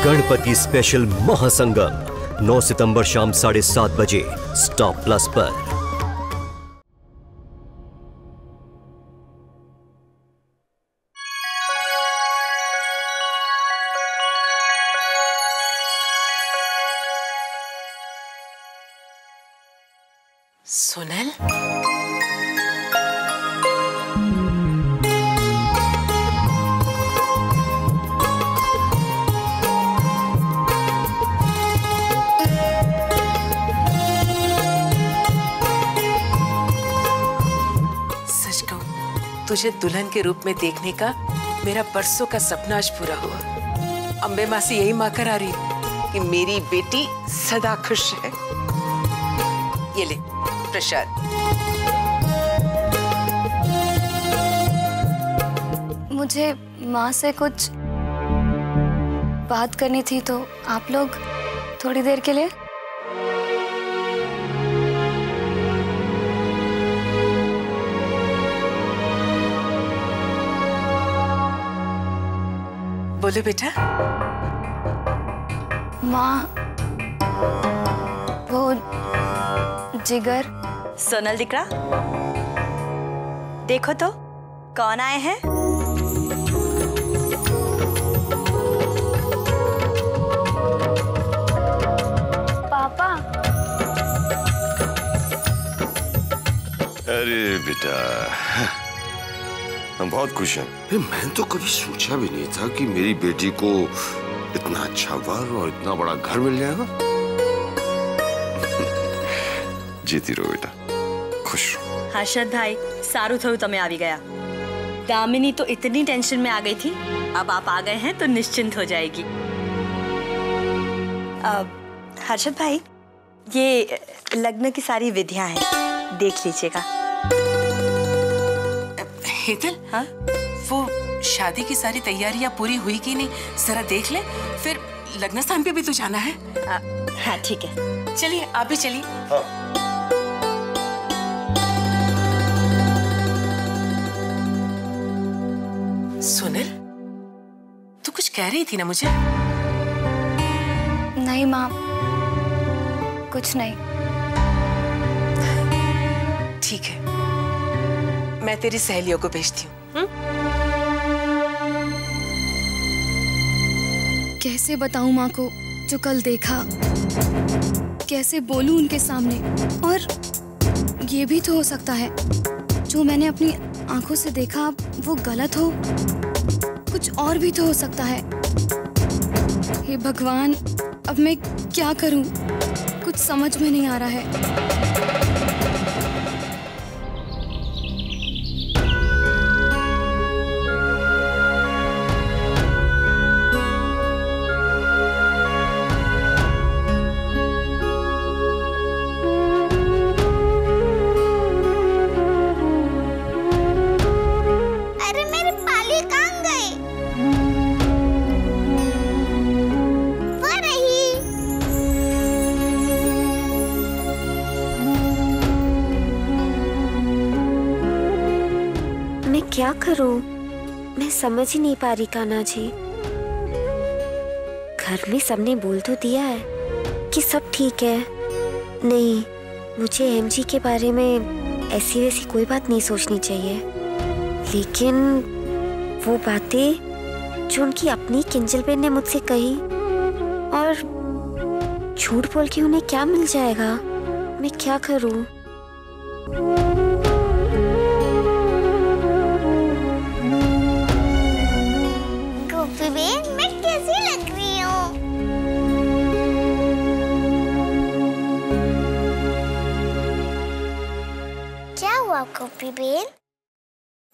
Ganpati special महासंगम 9 सितंबर शाम 7:30 बजे star plus पर। सोनल, सच कहूं, तुझे दुल्हन के रूप में देखने का मेरा बरसों का सपना आज पूरा हुआ। अम्बे माँ से यही माँ करा रही कि मेरी बेटी सदा खुश है। ये ले प्रसाद। मुझे माँ से कुछ बात करनी थी, तो आप लोग थोड़ी देर के लिए। बोलो बेटा। माँ, वो जिगर। सोनल दिकरा, देखो तो कौन आए हैं। पापा। अरे बेटा, हम बहुत खुश हैं। मैं तो कभी सोचा भी नहीं था कि मेरी बेटी को इतना अच्छा वर और इतना बड़ा घर मिल जाएगा। जीती रहो बेटा, खुश रहो। हर्षद भाई, सारू थोड़ू तमें आवी गया। दामिनी तो इतनी टेंशन में आ गई थी, अब आप आ गए हैं तो निश्चिंत हो जाएगी। हर्षद भाई, ये लग्न की सारी विधियां हैं, देख लीजिएगा। हेतल, हाँ? वो शादी की सारी तैयारियां पूरी हुई कि नहीं, जरा देख ले, फिर लग्न स्थान पे भी तो जाना है। हाँ ठीक है, चलिए आप भी चलिए। हाँ। सोनल, तू कुछ कह रही थी ना मुझे? नहीं माँ, कुछ नहीं। ठीक है, मैं तेरी सहेलियों को भेजती हूँ। कैसे बताऊं माँ को जो कल देखा, कैसे बोलूं उनके सामने। और ये भी तो हो सकता है जो मैंने अपनी आंखों से देखा वो गलत हो, कुछ और भी तो हो सकता है। हे भगवान, अब मैं क्या करूं, कुछ समझ में नहीं आ रहा है। क्या करूं, मैं समझ ही नहीं पा रही कान्हा जी। घर में सबने बोल तो दिया है कि सब ठीक है। नहीं, मुझे एमजी के बारे में ऐसी वैसी कोई बात नहीं सोचनी चाहिए। लेकिन वो बातें जो उनकी अपनी किंजल बेन ने मुझसे कही, और झूठ बोल के उन्हें क्या मिल जाएगा, मैं क्या करूं? मैं कैसी लग रही हूँ? क्या हुआ गोपी बेन?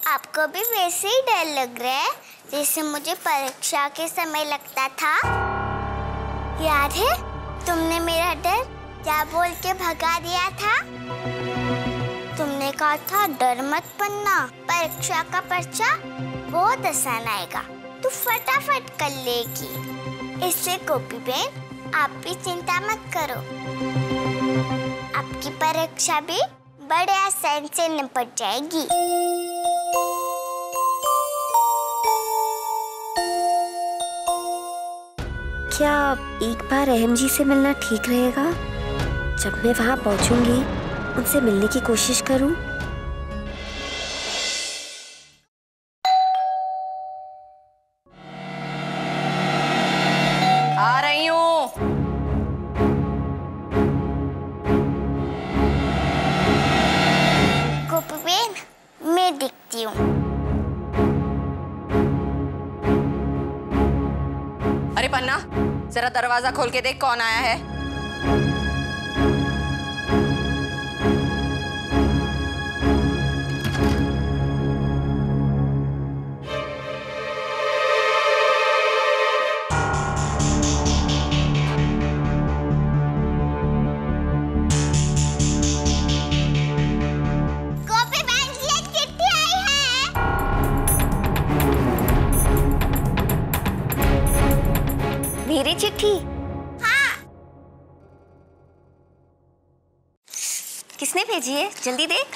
आपको भी वैसे ही डर लग रहा है जैसे मुझे परीक्षा के समय लगता था। याद है तुमने मेरा डर क्या बोल के भगा दिया था? तुमने कहा था डर मत बनना, परीक्षा का पर्चा बहुत आसान आएगा, तू फटाफट कर लेगी। इससे गोपी बेन आप भी चिंता मत करो, आपकी परीक्षा भी बड़े आसान से निपट जाएगी। क्या एक बार अहम जी से मिलना ठीक रहेगा? जब मैं वहां पहुंचूंगी उनसे मिलने की कोशिश करूं। आ रही हूँ। गोपी बहन, मैं दिखती हूँ। अरे पन्ना, जरा दरवाजा खोल के देख कौन आया है। गोपी बहन की एक चिट्ठी आई है। मेरी चिट्ठी? हाँ। किसने भेजी है? जल्दी देख।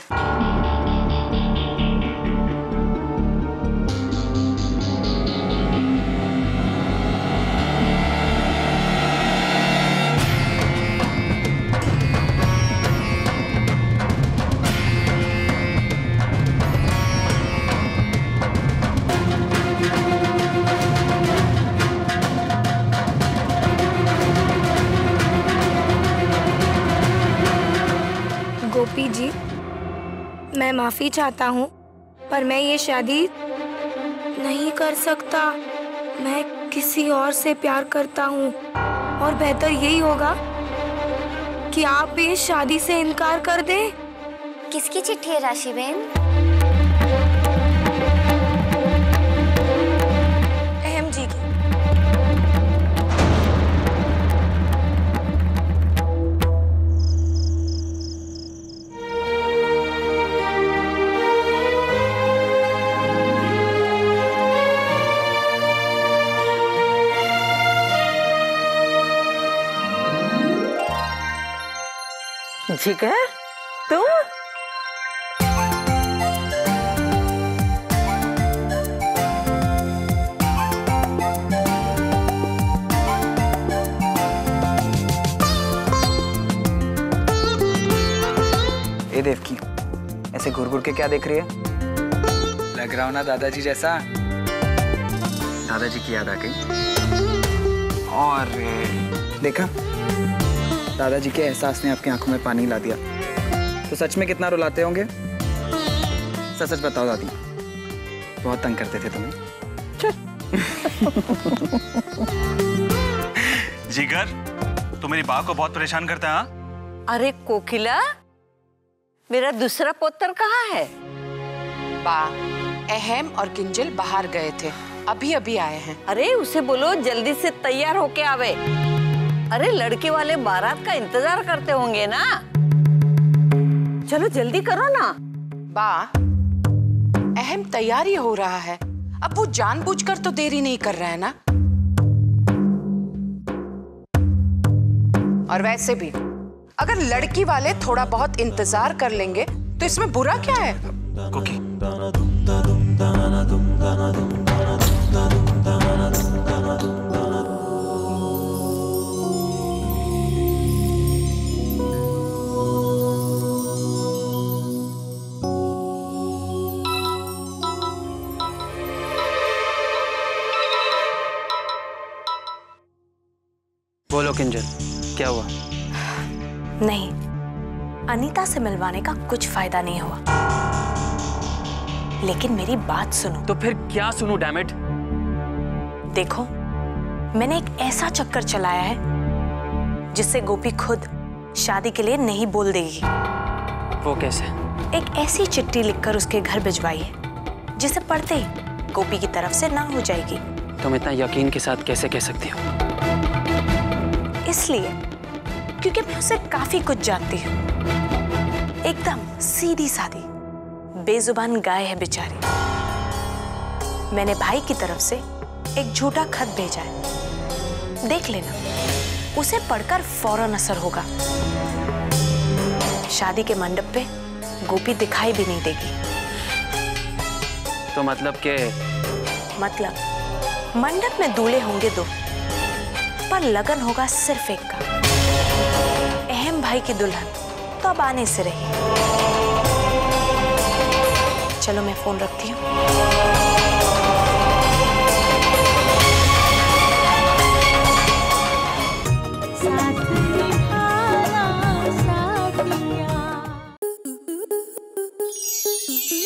गोपी जी, मैं माफी चाहता हूँ, पर मैं ये शादी नहीं कर सकता। मैं किसी और से प्यार करता हूँ और बेहतर यही होगा कि आप भी इस शादी से इनकार कर दें। किसकी चिट्ठी है राशि बहन? अहम जी की। जिगर, तुम? ए देवकी, ऐसे घूर घूर के क्या देख रही है? लग रहा हो ना दादाजी जैसा। दादाजी की याद आ गई। और देखा, दादाजी के एहसास ने आपकी आंखों में पानी ला दिया। तो सच में कितना रुलाते होंगे? सच सच बताओ दादी, बहुत तंग करते थे तुम्हें? जिगर, तू मेरी बा को बहुत परेशान करता है। हाँ? अरे कोकिला, मेरा दूसरा पुत्र कहाँ है? बा, अहम और किंजल बाहर गए थे, अभी अभी आए हैं। अरे उसे बोलो जल्दी से तैयार होके आवे। अरे लड़के वाले बारात का इंतजार करते होंगे ना। चलो जल्दी करो ना। बा, अहम तैयारी हो रहा है, अब वो जानबूझकर तो देरी नहीं कर रहा है ना। और वैसे भी अगर लड़की वाले थोड़ा बहुत इंतजार कर लेंगे तो इसमें बुरा क्या है? कुकी, बोलो किंजल, क्या हुआ? नहीं, अनीता से मिलवाने का कुछ फायदा नहीं हुआ। लेकिन मेरी बात सुनो। तो फिर क्या सुनूं, डैम इट? देखो, मैंने एक ऐसा चक्कर चलाया है जिससे गोपी खुद शादी के लिए नहीं बोल देगी। वो कैसे? एक ऐसी चिट्ठी लिखकर उसके घर भिजवाई है जिसे पढ़ते ही गोपी की तरफ से ना हो जाएगी। तुम इतना यकीन के साथ कैसे कह सकती हो? इसलिए क्योंकि मैं उसे काफी कुछ जानती हूँ। एकदम सीधी सादी बेजुबान गाय है बेचारी। मैंने भाई की तरफ से एक झूठा खत भेजा है, देख लेना, उसे पढ़कर फौरन असर होगा। शादी के मंडप पे गोपी दिखाई भी नहीं देगी। तो मतलब मंडप में दूल्हे होंगे दो, पर लगन होगा सिर्फ एक का, अहम भाई की दुल्हन तो अब आने से रही। चलो मैं फोन रखती हूँ।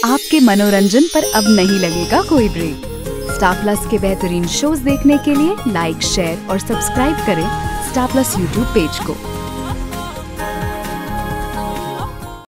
आपके मनोरंजन पर अब नहीं लगेगा कोई ब्रेक। स्टार प्लस के बेहतरीन शोज देखने के लिए लाइक, शेयर और सब्सक्राइब करें स्टार प्लस यूट्यूब पेज को।